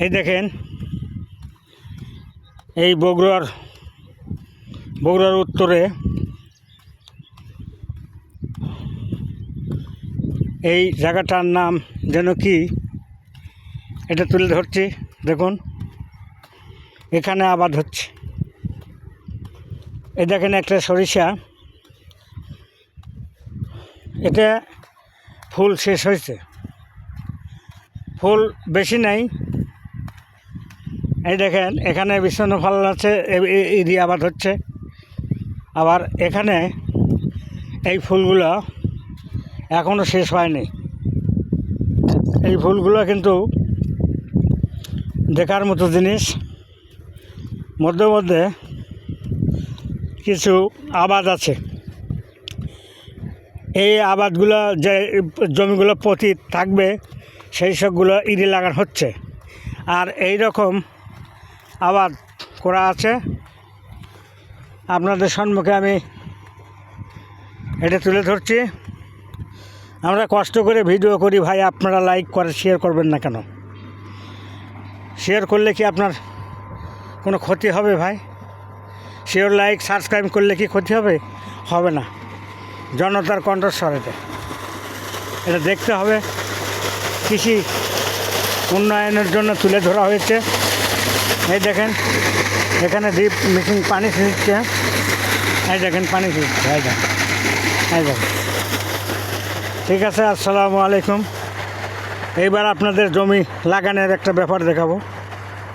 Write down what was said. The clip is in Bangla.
এই দেখেন এই বগুড়ার উত্তরে এই জায়গাটার নাম যেন কি এটা তুলে ধরছি। দেখুন এখানে আবাদ হচ্ছে। এই দেখেন একটা সরিষা, এটা ফুল শেষ হয়েছে, ফুল বেশি নাই। এই দেখেন এখানে বিষণ্ণ ফল আছে, এরই আবাদ হচ্ছে। আবার এখানে এই ফুলগুলো এখনও শেষ হয়নি। এই ফুলগুলো কিন্তু দেখার মতো জিনিস। মধ্যে মধ্যে কিছু আবাদ আছে, এই আবাদগুলো যে জমিগুলো পতিত থাকবে সেই সবগুলো ইরি লাগানো হচ্ছে। আর এই রকম আবাদ করা আছে, আপনাদের সম্মুখে আমি এটা তুলে ধরছি। আমরা কষ্ট করে ভিডিও করি ভাই, আপনারা লাইক করে শেয়ার করবেন না কেন? শেয়ার করলে কি আপনার কোনো ক্ষতি হবে ভাই? শেয়ার লাইক সাবস্ক্রাইব করলে কি ক্ষতি হবে? হবে না। জনতার কণ্ঠস্বর এটা দেখতে হবে। কৃষি উন্নয়নের জন্য তুলে ধরা হয়েছে। এই দেখেন এখানে ডিপ মেশিন পানি ছিটছে। এই দেখেন পানি ছিটছে। এই দেখেন। ঠিক আছে, আসসালামু আলাইকুম। এইবার আপনাদের জমি লাগানোর একটা ব্যাপার দেখাবো।